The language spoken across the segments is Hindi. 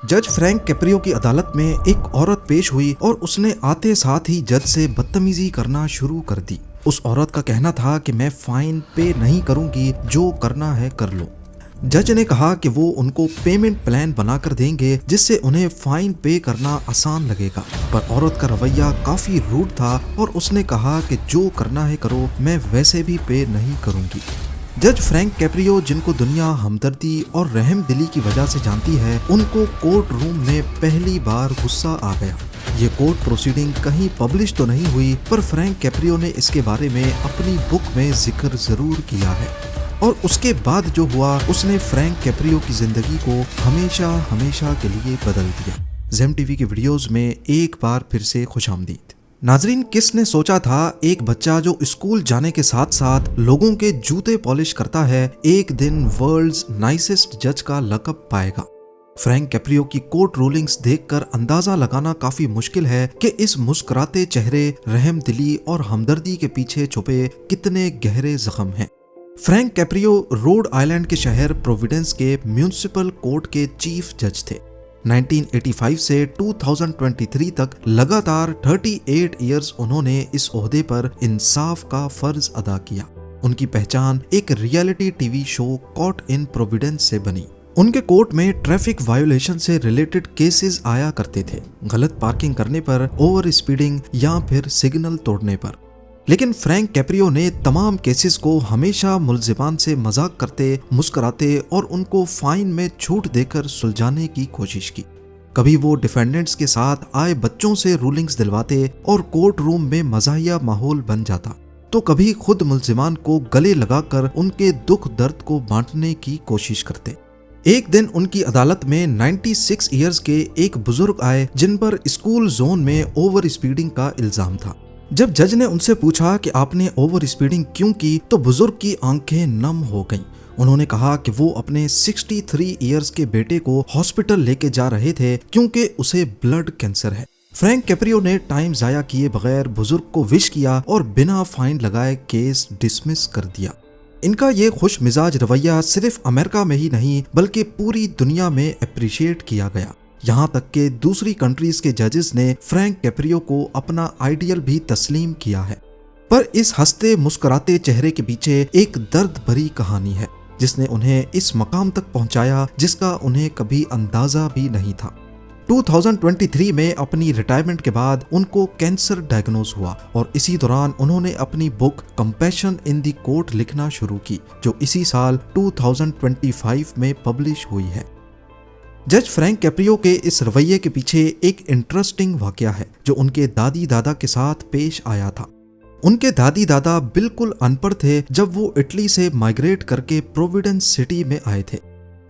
जज फ्रैंक कैप्रियो की अदालत में एक औरत पेश हुई और उसने आते साथ ही जज से बदतमीजी करना शुरू कर दी। उस औरत का कहना था कि मैं फाइन पे नहीं करूंगी, जो करना है कर लो। जज ने कहा कि वो उनको पेमेंट प्लान बनाकर देंगे जिससे उन्हें फाइन पे करना आसान लगेगा, पर औरत का रवैया काफी रूड था और उसने कहा कि जो करना है करो, मैं वैसे भी पे नहीं करूंगी। जज फ्रैंक कैप्रियो, जिनको दुनिया हमदर्दी और रहम दिली की वजह से जानती है, उनको कोर्ट रूम में पहली बार गुस्सा आ गया। ये कोर्ट प्रोसीडिंग कहीं पब्लिश तो नहीं हुई, पर फ्रैंक कैप्रियो ने इसके बारे में अपनी बुक में जिक्र जरूर किया है। और उसके बाद जो हुआ, उसने फ्रैंक कैप्रियो की जिंदगी को हमेशा हमेशा के लिए बदल दिया। ज़ेम टीवी के वीडियोस में एक बार फिर से खुशामदीद। नाजरीन, किसने सोचा था एक बच्चा जो स्कूल जाने के साथ साथ लोगों के जूते पॉलिश करता है, एक दिन वर्ल्ड्स नाइसेस्ट जज का लक़ब पाएगा। फ्रैंक कैप्रियो की कोर्ट रूलिंग्स देखकर अंदाजा लगाना काफी मुश्किल है कि इस मुस्कुराते चेहरे, रहम दिली और हमदर्दी के पीछे छुपे कितने गहरे जख्म हैं। फ्रैंक कैप्रियो रोड आइलैंड के शहर प्रोविडेंस के म्यूनिसिपल कोर्ट के चीफ जज थे। 1985 से 2023 तक लगातार 38 इयर्स उन्होंने इस ओहदे पर इंसाफ का फर्ज अदा किया। उनकी पहचान एक reality TV show caught in Providence से बनी। उनके कोर्ट में ट्रैफिक वायोलेशन से रिलेटेड केसेस आया करते थे, गलत पार्किंग करने पर, ओवर स्पीडिंग या फिर सिग्नल तोड़ने पर। लेकिन फ्रैंक कैप्रियो ने तमाम केसेस को हमेशा मुल्जिमान से मजाक करते, मुस्कुराते और उनको फाइन में छूट देकर सुलझाने की कोशिश की। कभी वो डिफेंडेंट्स के साथ आए बच्चों से रूलिंग्स दिलवाते और कोर्ट रूम में मज़ाहिया माहौल बन जाता, तो कभी खुद मुल्जिमान को गले लगाकर उनके दुख दर्द को बांटने की कोशिश करते। एक दिन उनकी अदालत में 96 इयर्स के एक बुजुर्ग आए जिन पर स्कूल जोन में ओवर स्पीडिंग का इल्जाम था। जब जज ने उनसे पूछा कि आपने ओवर स्पीडिंग क्यों की, तो बुजुर्ग की आंखें नम हो गईं। उन्होंने कहा कि वो अपने 63 इयर्स के बेटे को हॉस्पिटल लेके जा रहे थे क्योंकि उसे ब्लड कैंसर है। फ्रैंक कैप्रियो ने टाइम जाया किए बगैर बुजुर्ग को विश किया और बिना फाइन लगाए केस डिसमिस कर दिया। इनका ये खुश मिजाज रवैया सिर्फ अमेरिका में ही नहीं बल्कि पूरी दुनिया में अप्रिशिएट किया गया। यहाँ तक कि दूसरी कंट्रीज के जजेस ने फ्रैंक कैप्रियो को अपना आइडियल भी तस्लीम किया है। पर इस हंसते मुस्कुराते चेहरे के पीछे एक दर्द भरी कहानी है जिसने उन्हें इस मकाम तक पहुंचाया जिसका उन्हें कभी अंदाजा भी नहीं था। 2023 में अपनी रिटायरमेंट के बाद उनको कैंसर डायग्नोज हुआ और इसी दौरान उन्होंने अपनी book compassion in the court लिखना शुरू की, जो इसी साल 2025 में पब्लिश हुई है। जज फ्रैंक कैप्रियो के इस रवैये के पीछे एक इंटरेस्टिंग वाकया है जो उनके दादी दादा के साथ पेश आया था। उनके दादी दादा बिल्कुल अनपढ़ थे जब वो इटली से माइग्रेट करके प्रोविडेंस सिटी में आए थे।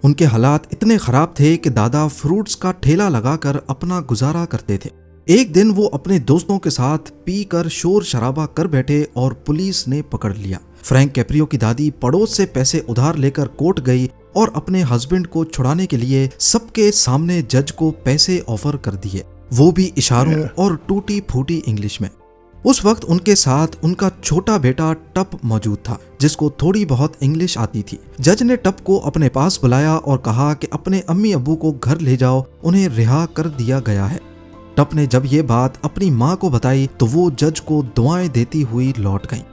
उनके हालात इतने खराब थे कि दादा फ्रूट्स का ठेला लगाकर अपना गुजारा करते थे। एक दिन वो अपने दोस्तों के साथ पीकर शोर शराबा कर बैठे और पुलिस ने पकड़ लिया। फ्रैंक कैप्रियो की दादी पड़ोस से पैसे उधार लेकर कोर्ट गई और अपने हस्बैंड को छुड़ाने के लिए सबके सामने जज को पैसे ऑफर कर दिए, वो भी इशारों और टूटी फूटी इंग्लिश में। उस वक्त उनके साथ उनका छोटा बेटा टप मौजूद था जिसको थोड़ी बहुत इंग्लिश आती थी। जज ने टप को अपने पास बुलाया और कहा कि अपने अम्मी अब्बू को घर ले जाओ, उन्हें रिहा कर दिया गया है। टप ने जब ये बात अपनी माँ को बताई तो वो जज को दुआएं देती हुई लौट गई।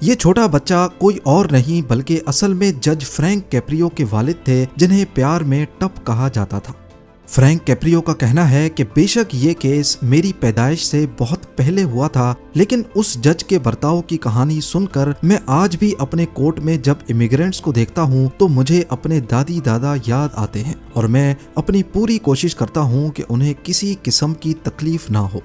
ये छोटा बच्चा कोई और नहीं बल्कि असल में जज फ्रैंक कैप्रियो के वालिद थे जिन्हें प्यार में टप कहा जाता था। फ्रैंक कैप्रियो का कहना है कि बेशक ये केस मेरी पैदाइश से बहुत पहले हुआ था, लेकिन उस जज के बर्ताव की कहानी सुनकर मैं आज भी अपने कोर्ट में जब इमिग्रेंट्स को देखता हूँ तो मुझे अपने दादी दादा याद आते हैं और मैं अपनी पूरी कोशिश करता हूँ कि उन्हें किसी किस्म की तकलीफ ना हो।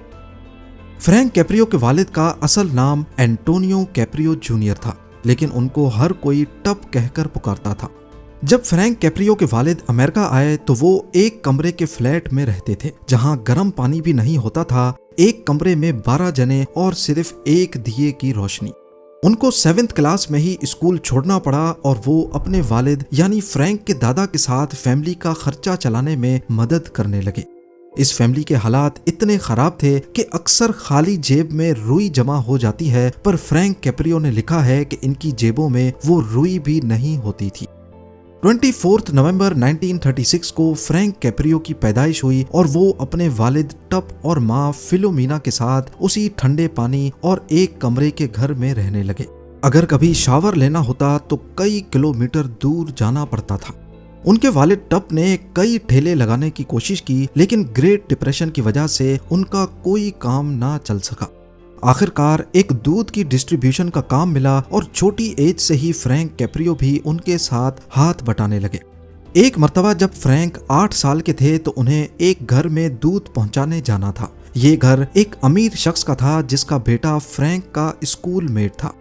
फ्रैंक कैप्रियो के वालिद का असल नाम एंटोनियो कैप्रियो जूनियर था, लेकिन उनको हर कोई टप कहकर पुकारता था। जब फ्रैंक कैप्रियो के वालिद अमेरिका आए तो वो एक कमरे के फ्लैट में रहते थे जहां गर्म पानी भी नहीं होता था। एक कमरे में 12 जने और सिर्फ एक दिए की रोशनी। उनको 7th क्लास में ही स्कूल छोड़ना पड़ा और वो अपने वालिद यानी फ्रैंक के दादा के साथ फैमिली का खर्चा चलाने में मदद करने लगे। इस फैमिली के हालात इतने खराब थे कि अक्सर खाली जेब में रुई जमा हो जाती है, पर फ्रैंक कैप्रियो ने लिखा है कि इनकी जेबों में वो रुई भी नहीं होती थी। 24 नवंबर 1936 को फ्रैंक कैप्रियो की पैदाइश हुई और वो अपने वालिद टप और माँ फिलोमिना के साथ उसी ठंडे पानी और एक कमरे के घर में रहने लगे। अगर कभी शावर लेना होता तो कई किलोमीटर दूर जाना पड़ता था। उनके वालिद टप ने कई ठेले लगाने की कोशिश की, लेकिन ग्रेट डिप्रेशन की वजह से उनका कोई काम ना चल सका। आखिरकार एक दूध की डिस्ट्रीब्यूशन का काम मिला और छोटी एज से ही फ्रैंक कैप्रियो भी उनके साथ हाथ बटाने लगे। एक मर्तबा जब फ्रैंक 8 साल के थे तो उन्हें एक घर में दूध पहुंचाने जाना था। ये घर एक अमीर शख्स का था जिसका बेटा फ्रैंक का स्कूल मेट था।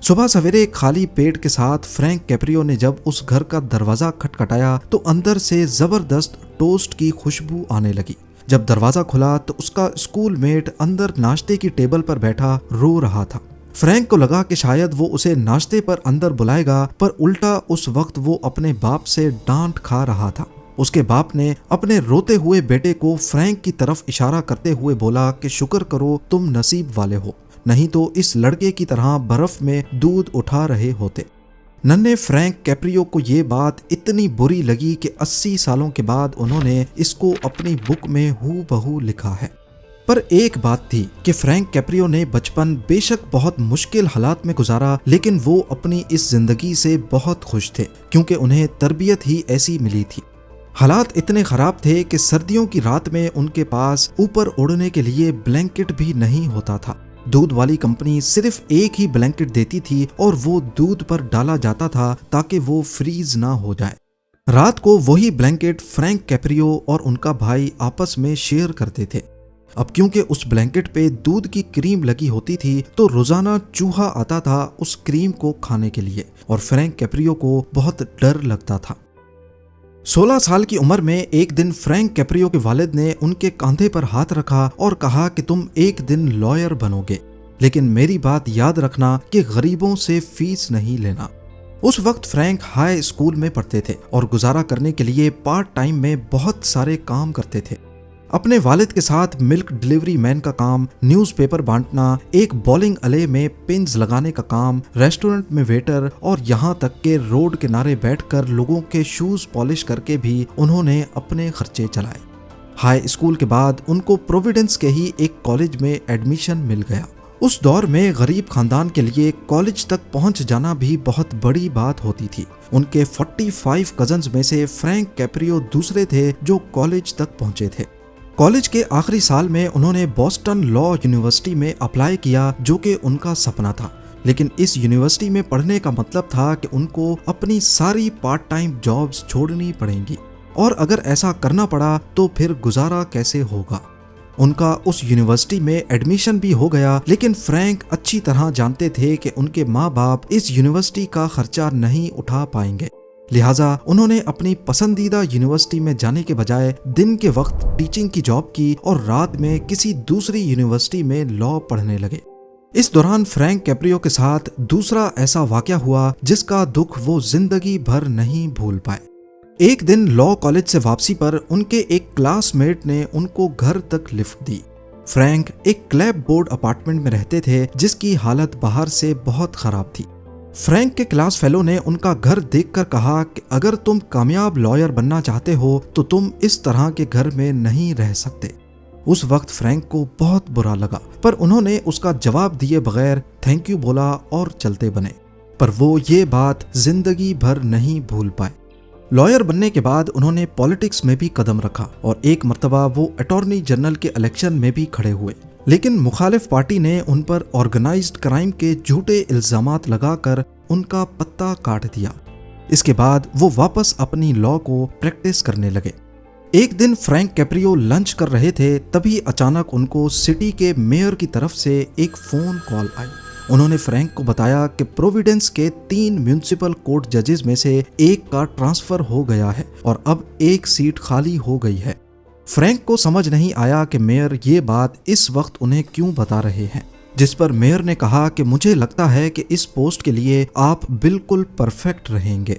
सुबह सवेरे खाली पेट के साथ फ्रैंक कैप्रियो ने जब उस घर का दरवाजा खटखटाया तो अंदर से जबरदस्त टोस्ट की खुशबू आने लगी। जब दरवाजा खुला तो उसका स्कूल मेट अंदर नाश्ते की टेबल पर बैठा रो रहा था। फ्रैंक को लगा कि शायद वो उसे नाश्ते पर अंदर बुलाएगा, पर उल्टा उस वक्त वो अपने बाप से डांट खा रहा था। उसके बाप ने अपने रोते हुए बेटे को फ्रैंक की तरफ इशारा करते हुए बोला कि शुक्र करो तुम नसीब वाले हो, नहीं तो इस लड़के की तरह बर्फ में दूध उठा रहे होते। नन्हे फ्रैंक कैप्रियो को ये बात इतनी बुरी लगी कि 80 सालों के बाद उन्होंने इसको अपनी बुक में हूबहू लिखा है। पर एक बात थी कि फ्रैंक कैप्रियो ने बचपन बेशक बहुत मुश्किल हालात में गुजारा, लेकिन वो अपनी इस जिंदगी से बहुत खुश थे क्योंकि उन्हें तरबियत ही ऐसी मिली थी। हालात इतने खराब थे कि सर्दियों की रात में उनके पास ऊपर ओढ़ने के लिए ब्लैंकेट भी नहीं होता था। दूध वाली कंपनी सिर्फ एक ही ब्लैंकेट देती थी और वो दूध पर डाला जाता था ताकि वो फ्रीज ना हो जाए। रात को वही ब्लैंकेट फ्रैंक कैप्रियो और उनका भाई आपस में शेयर करते थे। अब क्योंकि उस ब्लैंकेट पे दूध की क्रीम लगी होती थी तो रोजाना चूहा आता था उस क्रीम को खाने के लिए और फ्रैंक कैप्रियो को बहुत डर लगता था। 16 साल की उम्र में एक दिन फ्रैंक कैप्रियो के वालिद ने उनके कंधे पर हाथ रखा और कहा कि तुम एक दिन लॉयर बनोगे, लेकिन मेरी बात याद रखना कि गरीबों से फीस नहीं लेना। उस वक्त फ्रैंक हाई स्कूल में पढ़ते थे और गुजारा करने के लिए पार्ट टाइम में बहुत सारे काम करते थे। अपने वालिद के साथ मिल्क डिलीवरी मैन का काम, न्यूज़पेपर बांटना, एक बॉलिंग अले में पिन्स लगाने का काम, रेस्टोरेंट में वेटर और यहाँ तक के रोड किनारे बैठकर लोगों के शूज पॉलिश करके भी उन्होंने अपने खर्चे चलाए। हाई स्कूल के बाद उनको प्रोविडेंस के ही एक कॉलेज में एडमिशन मिल गया। उस दौर में गरीब खानदान के लिए कॉलेज तक पहुंच जाना भी बहुत बड़ी बात होती थी। उनके 45 कजन्स में से फ्रैंक कैप्रियो दूसरे थे जो कॉलेज तक पहुंचे थे। कॉलेज के आखिरी साल में उन्होंने बॉस्टन लॉ यूनिवर्सिटी में अप्लाई किया जो कि उनका सपना था, लेकिन इस यूनिवर्सिटी में पढ़ने का मतलब था कि उनको अपनी सारी पार्ट टाइम जॉब्स छोड़नी पड़ेंगी और अगर ऐसा करना पड़ा तो फिर गुजारा कैसे होगा। उनका उस यूनिवर्सिटी में एडमिशन भी हो गया, लेकिन फ्रैंक अच्छी तरह जानते थे कि उनके माँ बाप इस यूनिवर्सिटी का खर्चा नहीं उठा पाएंगे। लिहाजा उन्होंने अपनी पसंदीदा यूनिवर्सिटी में जाने के बजाय दिन के वक्त टीचिंग की जॉब की और रात में किसी दूसरी यूनिवर्सिटी में लॉ पढ़ने लगे। इस दौरान फ्रैंक कैप्रियो के साथ दूसरा ऐसा वाकया हुआ जिसका दुख वो जिंदगी भर नहीं भूल पाए। एक दिन लॉ कॉलेज से वापसी पर उनके एक क्लासमेट ने उनको घर तक लिफ्ट दी। फ्रैंक एक क्लैप बोर्ड अपार्टमेंट में रहते थे जिसकी हालत बाहर से बहुत खराब थी। फ्रैंक के क्लास फेलो ने उनका घर देखकर कहा कि अगर तुम कामयाब लॉयर बनना चाहते हो तो तुम इस तरह के घर में नहीं रह सकते। उस वक्त फ्रैंक को बहुत बुरा लगा, पर उन्होंने उसका जवाब दिए बगैर थैंक यू बोला और चलते बने। पर वो ये बात जिंदगी भर नहीं भूल पाए। लॉयर बनने के बाद उन्होंने पॉलिटिक्स में भी कदम रखा और एक मर्तबा वो अटॉर्नी जनरल के इलेक्शन में भी खड़े हुए, लेकिन मुखालिफ पार्टी ने उन पर ऑर्गेनाइज्ड क्राइम के झूठे इल्जामात लगाकर उनका पत्ता काट दिया। इसके बाद वो वापस अपनी लॉ को प्रैक्टिस करने लगे। एक दिन फ्रैंक कैप्रियो लंच कर रहे थे, तभी अचानक उनको सिटी के मेयर की तरफ से एक फोन कॉल आई। उन्होंने फ्रैंक को बताया कि प्रोविडेंस के 3 म्युनिसिपल कोर्ट जजेस में से एक का ट्रांसफर हो गया है और अब एक सीट खाली हो गई है। फ्रैंक को समझ नहीं आया कि मेयर ये बात इस वक्त उन्हें क्यों बता रहे हैं, जिस पर मेयर ने कहा कि मुझे लगता है कि इस पोस्ट के लिए आप बिल्कुल परफेक्ट रहेंगे।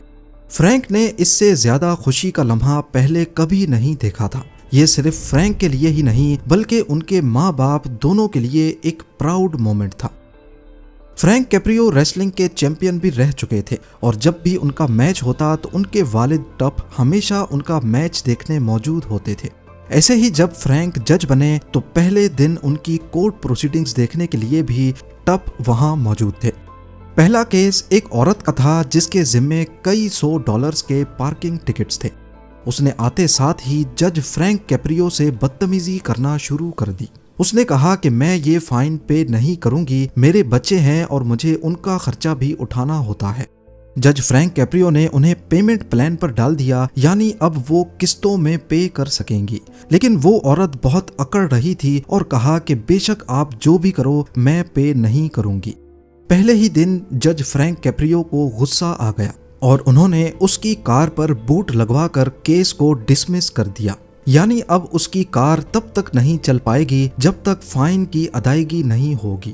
फ्रैंक ने इससे ज्यादा खुशी का लम्हा पहले कभी नहीं देखा था। ये सिर्फ फ्रैंक के लिए ही नहीं बल्कि उनके माँ बाप दोनों के लिए एक प्राउड मोमेंट था। फ्रैंक कैप्रियो रेसलिंग के चैंपियन भी रह चुके थे और जब भी उनका मैच होता तो उनके वालिद टप हमेशा उनका मैच देखने मौजूद होते थे। ऐसे ही जब फ्रैंक जज बने तो पहले दिन उनकी कोर्ट प्रोसीडिंग्स देखने के लिए भी टप वहां मौजूद थे। पहला केस एक औरत का था जिसके जिम्मे कई $100 के पार्किंग टिकट्स थे। उसने आते साथ ही जज फ्रैंक कैप्रियो से बदतमीजी करना शुरू कर दी। उसने कहा कि मैं ये फाइन पे नहीं करूंगी, मेरे बच्चे हैं और मुझे उनका खर्चा भी उठाना होता है। जज फ्रैंक कैप्रियो ने उन्हें पेमेंट प्लान पर डाल दिया, यानी अब वो किस्तों में पे कर सकेंगी। लेकिन वो औरत बहुत अकड़ रही थी और कहा कि बेशक आप जो भी करो मैं पे नहीं करूंगी। पहले ही दिन जज फ्रैंक कैप्रियो को गुस्सा आ गया और उन्होंने उसकी कार पर बूट लगवाकर केस को डिसमिस कर दिया, यानी अब उसकी कार तब तक नहीं चल पाएगी जब तक फाइन की अदायगी नहीं होगी।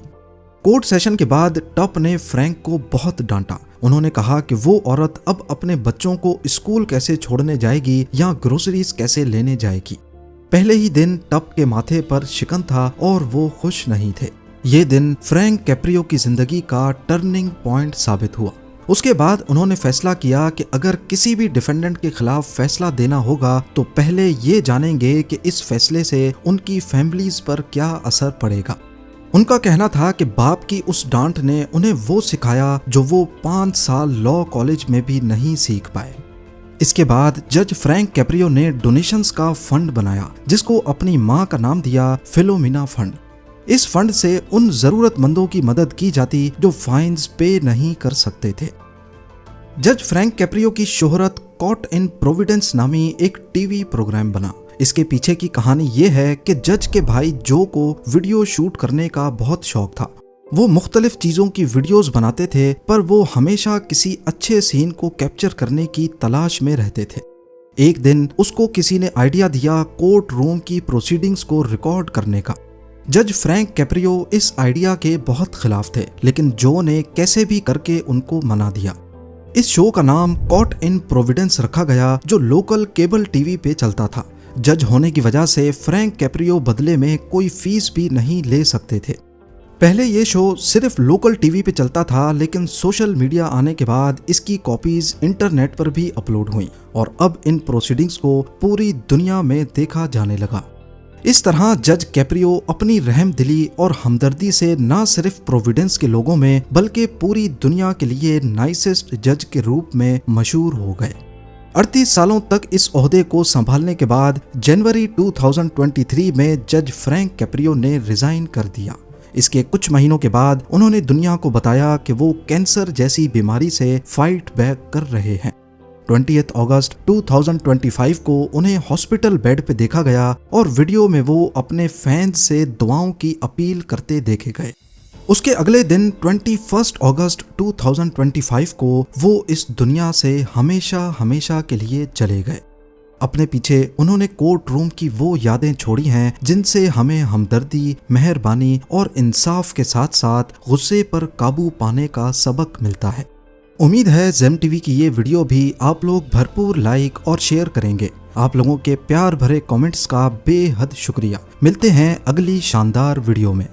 कोर्ट सेशन के बाद टप ने फ्रैंक को बहुत डांटा। उन्होंने कहा कि वो औरत अब अपने बच्चों को स्कूल कैसे छोड़ने जाएगी या ग्रोसरीज कैसे लेने जाएगी। पहले ही दिन टप के माथे पर शिकन था और वो खुश नहीं थे। ये दिन फ्रैंक कैप्रियो की जिंदगी का टर्निंग पॉइंट साबित हुआ। उसके बाद उन्होंने फैसला किया कि अगर किसी भी डिफेंडेंट के खिलाफ फैसला देना होगा तो पहले ये जानेंगे कि इस फैसले से उनकी फैमिलीज पर क्या असर पड़ेगा। उनका कहना था कि बाप की उस डांट ने उन्हें वो सिखाया जो वो 5 साल लॉ कॉलेज में भी नहीं सीख पाए। इसके बाद जज फ्रैंक कैप्रियो ने डोनेशंस का फंड बनाया जिसको अपनी मां का नाम दिया फिलोमिना फंड। इस फंड से उन जरूरतमंदों की मदद की जाती जो फाइन्स पे नहीं कर सकते थे। जज फ्रैंक कैप्रियो की शोहरत कॉट इन प्रोविडेंस नामी एक टीवी प्रोग्राम बना। इसके पीछे की कहानी ये है कि जज के भाई जो को वीडियो शूट करने का बहुत शौक था। वो मुख्तलिफ चीजों की वीडियोस बनाते थे, पर वो हमेशा किसी अच्छे सीन को कैप्चर करने की तलाश में रहते थे। एक दिन उसको किसी ने आइडिया दिया कोर्ट रूम की प्रोसीडिंग्स को रिकॉर्ड करने का। जज फ्रैंक कैप्रियो इस आइडिया के बहुत खिलाफ थे, लेकिन जो ने कैसे भी करके उनको मना दिया। इस शो का नाम कॉट इन प्रोविडेंस रखा गया जो लोकल केबल टीवी पे चलता था। जज होने की वजह से फ्रैंक कैप्रियो बदले में कोई फीस भी नहीं ले सकते थे। पहले ये शो सिर्फ लोकल टीवी पे चलता था, लेकिन सोशल मीडिया आने के बाद इसकी कॉपीज इंटरनेट पर भी अपलोड हुई और अब इन प्रोसीडिंग्स को पूरी दुनिया में देखा जाने लगा। इस तरह जज कैप्रियो अपनी रहमदिली और हमदर्दी से न सिर्फ प्रोविडेंस के लोगों में बल्कि पूरी दुनिया के लिए नाइसेस्ट जज के रूप में मशहूर हो गए। 38 सालों तक इस ओहदे को संभालने के बाद जनवरी 2023 में जज फ्रैंक कैप्रियो ने रिजाइन कर दिया। इसके कुछ महीनों के बाद उन्होंने दुनिया को बताया कि वो कैंसर जैसी बीमारी से फाइट बैक कर रहे हैं। 20 अगस्त 2025 को उन्हें हॉस्पिटल बेड पे देखा गया और वीडियो में वो अपने फैंस से दुआओं की अपील करते देखे गए। उसके अगले दिन 21 अगस्त 2025 को वो इस दुनिया से हमेशा हमेशा के लिए चले गए। अपने पीछे उन्होंने कोर्ट रूम की वो यादें छोड़ी हैं जिनसे हमें हमदर्दी, मेहरबानी और इंसाफ के साथ साथ गुस्से पर काबू पाने का सबक मिलता है। उम्मीद है जेम टीवी की ये वीडियो भी आप लोग भरपूर लाइक और शेयर करेंगे। आप लोगों के प्यार भरे कमेंट्स का बेहद शुक्रिया। मिलते हैं अगली शानदार वीडियो में।